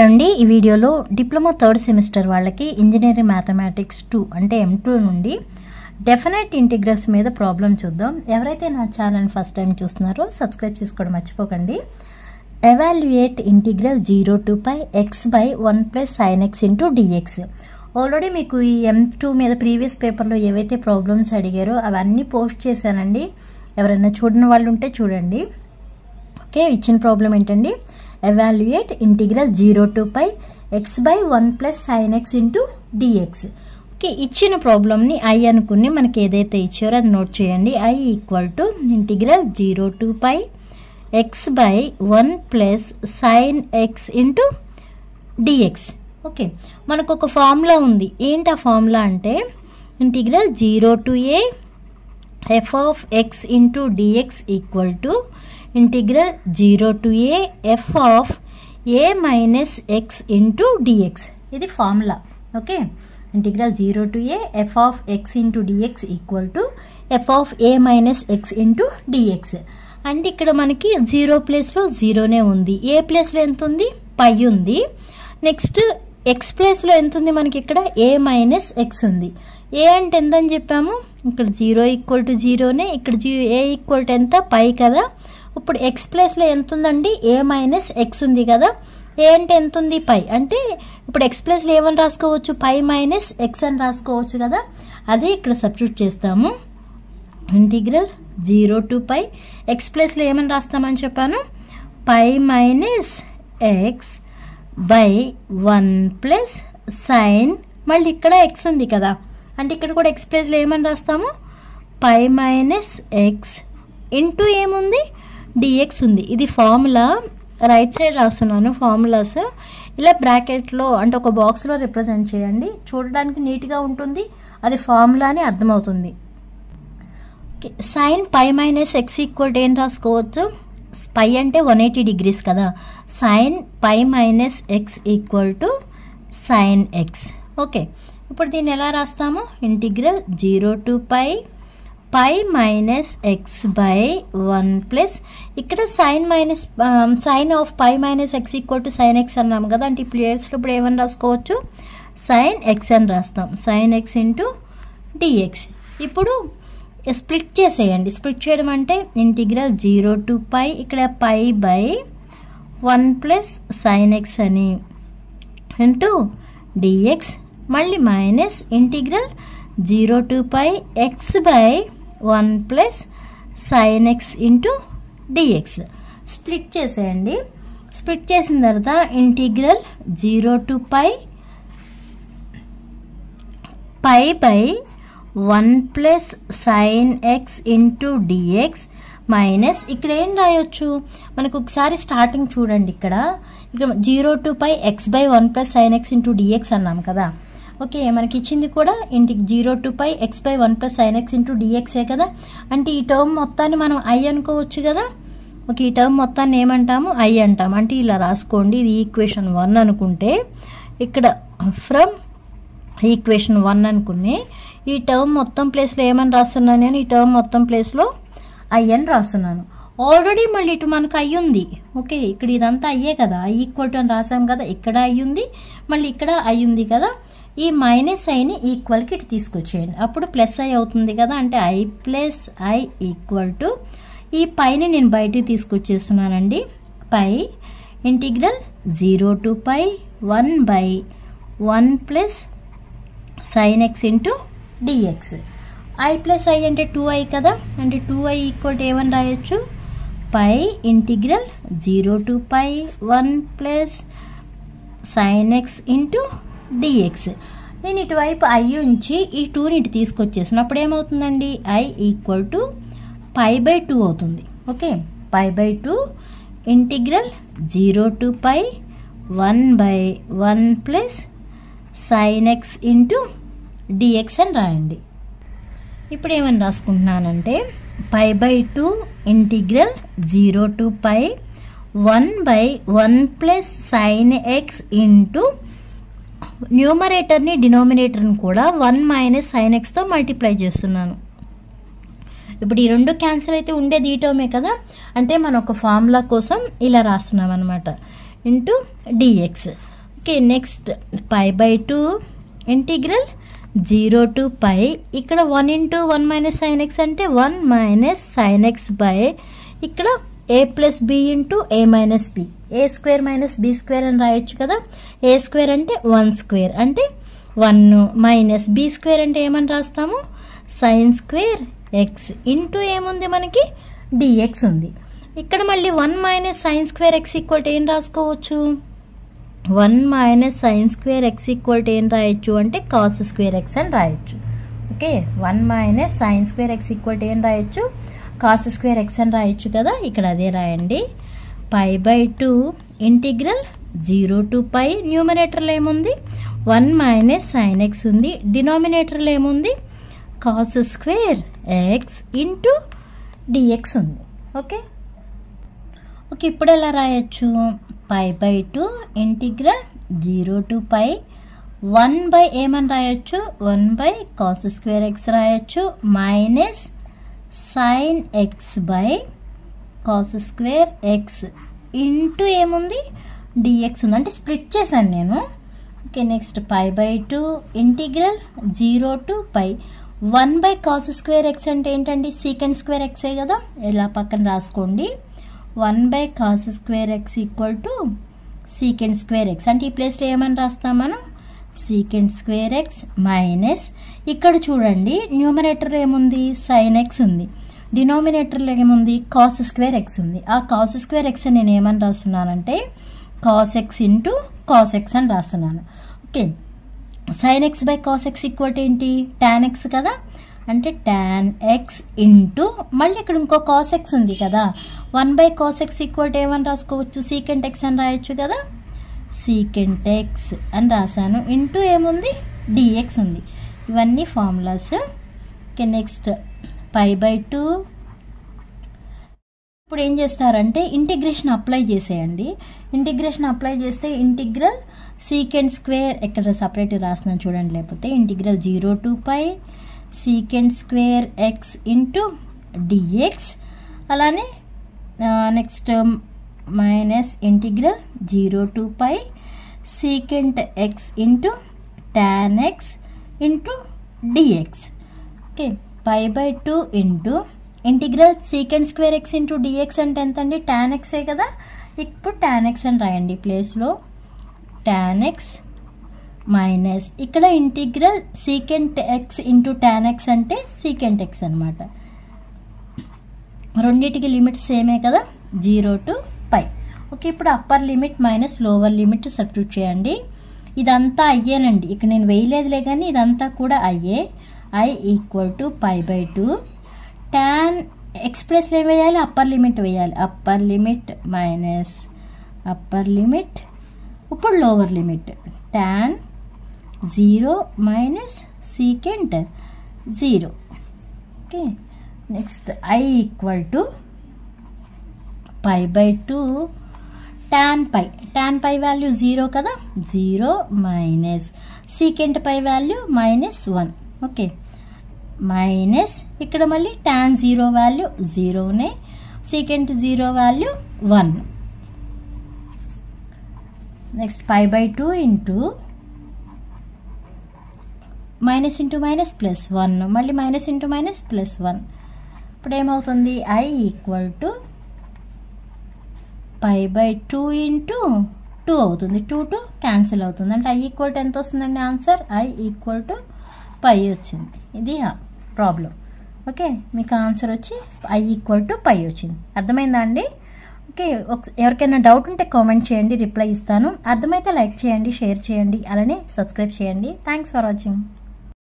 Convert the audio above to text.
అండి ఈ వీడియోలో డిప్లొమా థర్డ్ సెమిస్టర్ వాళ్ళకి ఇంజనీరింగ్ మ్యాథమెటిక్స్ 2 అంటే M2 నుండి డెఫినెట్ ఇంటిగ్రల్స్ మీద ప్రాబ్లం చూద్దాం. ఎవరైతే నా ఛానల్ ఫస్ట్ టైం చూస్తున్నారో సబ్స్క్రైబ్ చేసుకోవడం మర్చిపోకండి. Evaluate integral 0 to pi x by 1 plus sin x into dx. Already మీకు ఈ M2 మీద ప్రీవియస్ పేపర్లో ఏవైతే ప్రాబ్లమ్స్ అడిగారో అవన్నీ పోస్ట్ చేశానండి. ఎవరైనా చూడని వాళ్ళు ఉంటే చూడండి. ఓకే, ఇచ్చిన ప్రాబ్లం ఏంటండి? Evaluate integral 0 to pi x by 1 plus sin x into dx. Okay, ఇచ్చిన ప్రాబ్లమ్ని I అనుకుని మనకి ఏదైతే ఇచ్చారో అది నోట్ చేయండి. I equal to integral 0 to pi x by 1 plus sin x into dx. Okay, మనకు ఒక ఫార్ములా ఉంది. ఏంటి ఆ ఫార్ములా అంటే integral 0 to a f of x into dx equal to integral 0 to a f of a minus x into dx. ఇది formula. Okay, integral 0 to a f of x into dx equal to f of a minus x into dx. అంటే ఇక్కడ మనకి 0 ప్లేస్లో 0నే ఉంది. ఏ ప్లేస్లో ఎంత ఉంది? పై ఉంది. నెక్స్ట్ ఎక్స్ ప్లేస్లో ఎంత ఉంది? మనకి ఇక్కడ a మైనస్ ఎక్స్ ఉంది. ఏ అంటే ఎంత అని చెప్పాము? ఇక్కడ 0 ఈక్వల్ టు 0నే. ఇక్కడ a ఈక్వల్ టు ఎంత? పై కదా. ఇప్పుడు ఎక్స్ ప్లేస్లో ఎంత ఉందండి? a మైనస్ ఎక్స్ ఉంది కదా. ఏ అంటే ఎంత ఉంది? పై. అంటే ఇప్పుడు ఎక్స్ ప్లేస్లో ఏమని రాసుకోవచ్చు? పై మైనస్ ఎక్స్ అని రాసుకోవచ్చు కదా. అదే ఇక్కడ సబ్స్టిట్యూట్ చేస్తాము. ఇంటిగ్రల్ 0 to pi ఎక్స్ ప్లేస్లో ఏమని రాస్తామని చెప్పాను? Pi minus X by 1 plus sine, మళ్ళీ ఇక్కడ ఎక్స్ ఉంది కదా. అంటే ఇక్కడ కూడా ఎక్స్ ప్లేస్లో ఏమని రాస్తాము? పై మైనస్ ఎక్స్ ఇంటూ ఏముంది? డిఎక్స్ ఉంది. ఇది ఫార్ములా. రైట్ సైడ్ రాస్తున్నాను ఫార్ములాస్. ఇలా బ్రాకెట్లో అంటే ఒక బాక్స్లో రిప్రజెంట్ చేయండి. చూడడానికి నీట్గా ఉంటుంది. అది ఫార్ములా అని అర్థమవుతుంది. Sine pi minus X equal to ఏం రాసుకోవచ్చు? పై అంటే 180 degrees కదా. Sine pi minus X equal to sine X. Okay, ఇప్పుడు దీన్ని ఎలా రాస్తాము? Integral 0 to pi pi minus X by 1 plus ఇక్కడ sine of pi minus X equal to sine X అన్నాము కదా. అంటే ఈ ప్లేస్లో ఇప్పుడు ఏమని రాసుకోవచ్చు? సైన్ ఎక్స్ అని రాస్తాం. Sine X into dx. ఇప్పుడు స్ప్లిట్ చేసేయండి. స్ప్లిట్ చేయడం అంటే ఇంటిగ్రల్ 0 to pi ఇక్కడ pi by 1 plus sine x అని ఇంటూ డిఎక్స్, మళ్ళీ minus integral 0 to pi X by 1 plus sine X into dx. Split చేసేయండి. స్ప్లిట్ చేసిన తర్వాత integral 0 to pi pi by 1 plus sine X into dx minus ఇక్కడ ఏం రాయొచ్చు? మనకు ఒకసారి స్టార్టింగ్ చూడండి. ఇక్కడ 0 to pi X by 1 plus sine X into DX అన్నాం కదా. ఓకే, మనకి ఇచ్చింది కూడా 0 to pi X by 1 plus sine X into డిఎక్సే కదా. అంటే ఈ టర్మ్ మొత్తాన్ని మనం ఐ అనుకోవచ్చు కదా. ఓకే, ఈ టర్మ్ మొత్తాన్ని ఏమంటాము? ఐ అంటాము. అంటే ఇలా రాసుకోండి. ఇది ఈక్వేషన్ 1 అనుకుంటే ఇక్కడ ఫ్రమ్ ఈక్వేషన్ 1 అనుకుని ఈ టర్మ్ మొత్తం ప్లేస్లో ఏమని రాస్తున్నాను నేను? ఈ టర్మ్ మొత్తం ప్లేస్లో ఐ అని రాస్తున్నాను. ఆల్రెడీ మళ్ళీ ఇటు మనకు ఐ ఉంది. ఓకే, ఇక్కడ ఇదంతా అయ్యే కదా. ఐ ఈక్వల్ టు అని రాసాం కదా. ఇక్కడ ఐ ఉంది, మళ్ళీ ఇక్కడ ఐ ఉంది కదా. ఈ మైనస్ ఐని ఈక్వల్కి ఇటు తీసుకొచ్చేయండి. అప్పుడు ప్లస్ ఐ అవుతుంది కదా. అంటే I plus I equal to ఈ పైని నేను బయటికి తీసుకొచ్చేస్తున్నానండి. Pi integral 0 to pi 1 by 1 plus sine X into DX. I plus I అంటే 2i కదా. అంటే 2i ఈక్వల్ టు ఏమని రాయొచ్చు? Pi integral 0 to pi 1 plus sine X into DX. నేను ఇటువైపు ఐ ఉంచి ఈ 2ని ఇటు తీసుకొచ్చేసిన అప్పుడు ఏమవుతుందండి? I equal to pi by 2 అవుతుంది. Okay, pi by 2 integral 0 to pi 1 by 1 plus sine X into DX అని రాయండి. ఇప్పుడు ఏమని రాసుకుంటున్నానంటే pi by 2 integral 0 to pi 1 by 1 plus sine X into న్యూమరేటర్ని డినోమినేటర్ని కూడా 1 మైనస్ సైన్ ఎక్స్తో మల్టిప్లై చేస్తున్నాను. ఇప్పుడు ఈ రెండు క్యాన్సిల్ అయితే ఉండేది ఈ టర్మే కదా. అంటే మనం ఒక ఫార్ములా కోసం ఇలా రాస్తున్నాం అనమాట. Into DX. Okay, next π/2 integral 0 to π. ఇక్కడ 1 into 1 minus sin x అంటే 1 minus sin x by ఇక్కడ a plus b into a minus b, a square minus b square అని రాయొచ్చు కదా. a square అంటే 1 square అంటే 1 మైనస్ b square అంటే ఏమని రాస్తాము, sin square x ఇంటూ ఏముంది మనకి dx ఉంది. ఇక్కడ మళ్ళీ 1 minus sin square x equal to ఏం రాసుకోవచ్చు, 1 minus sin square x equal to ఏం రాయొచ్చు అంటే cos square x అని రాయొచ్చు. Okay, 1 minus sin square x equal to ఏం రాయొచ్చు, cos square x అని రాయొచ్చు కదా. ఇక్కడ అదే రాయండి. π/2 ఇంటిగ్రల్ 0 to π. న్యూమరేటర్లో ఏముంది 1 minus sin x ఉంది, డినామినేటర్లో ఏముంది cos square x into dx ఉంది. ఓకే ఓకే, ఇప్పుడు ఎలా రాయొచ్చు, π/2 ఇంటిగ్రల్ 0 to π 1 ఏమని రాయొచ్చు, 1 cos square x రాయొచ్చు minus sin x cos square x into ఏముంది dx ఉంది, అంటే స్ప్లిట్ చేశాను నేను. Okay, next π/2 integral 0 to π 1 cos square x అంటే ఏంటండి secant square x కదా, ఇలా పక్కన రాసుకోండి. 1 cos square x equal to secant square x అంటే ఈ ప్లేస్లో ఏమని రాస్తాం మనం, secant square x మైనస్ ఇక్కడ చూడండి న్యూమరేటర్ ఏముంది sin x ఉంది, డినామినేటర్లో ఏముంది cos square x ఉంది. ఆ cos square x నేను ఏమని రాస్తున్నానంటే cos x into cos x అని రాస్తున్నాను. Okay, sin x by cos x equal to ఏంటి tan x కదా, అంటే tan x ఇంటూ మళ్ళీ ఇక్కడ ఇంకో cos x ఉంది కదా, 1 cos x ఈక్వల్ టు ఏమని రాసుకోవచ్చు, secant x అని రాయొచ్చు కదా, secant x అని రాశాను ఇంటూ ఏముంది dx ఉంది. ఇవన్నీ ఫార్ములాస్. ఓకే, నెక్స్ట్ π/2 ఇప్పుడు ఏం చేస్తారంటే ఇంటిగ్రేషన్ అప్లై చేసేయండి. ఇంటిగ్రేషన్ అప్లై చేస్తే ఇంటిగ్రల్ secant స్క్వేర్ ఇక్కడ సపరేట్ రాస్తున్నాను చూడండి, లేకపోతే integral 0 to π secant square x into dx, అలానే next minus integral 0 to π secant x into tan x into dx. Okay, π/2 into integral secant square x into dx అంటే ఎంత అండి tan x కదా. ఇప్పుడు tan x అని రాయండి ప్లేస్లో, tan x మైనస్ ఇక్కడ integral secant x into tan x అంటే secant x అనమాట. రెండింటికి లిమిట్స్ సేమే కదా, 0 to π. ఓకే, ఇప్పుడు upper limit minus lower limit substitute చేయండి. ఇదంతా అయ్యేనండి, ఇక్కడ నేను వేయలేదులే కానీ ఇదంతా కూడా అయ్యే. i equal to π/2 tan x ప్లేస్లో ఏం వేయాలి, అప్పర్ లిమిట్ వేయాలి, upper limit minus upper limit, ఇప్పుడు lower limit tan 0 minus secant 0. Okay, next i equal to π/2 tan π value 0 కదా, 0 minus secant π value -1. Okay, minus ఇక్కడ మళ్ళీ tan 0 వాల్యూ 0నే, secant 0 value 1. Next π/2 into minus into minus plus 1, మళ్ళీ minus into minus plus 1. ఇప్పుడు ఏమవుతుంది i equal to π/2 into 2 అవుతుంది, 2 cancel అవుతుంది, అంటే i ఈక్వల్ టు ఎంత వస్తుందండి ఆన్సర్, i ఈక్వల్ టు π వచ్చింది. ఇది ప్రాబ్లం. ఓకే, మీకు ఆన్సర్ వచ్చి i ఈక్వల్ టు π వచ్చింది. అర్థమైందా అండి? ఓకే, ఎవరికైనా డౌట్ ఉంటే కామెంట్ చేయండి, రిప్లై ఇస్తాను. అర్థమైతే లైక్ చేయండి, షేర్ చేయండి, అలానే సబ్స్క్రైబ్ చేయండి. Thanks for watching.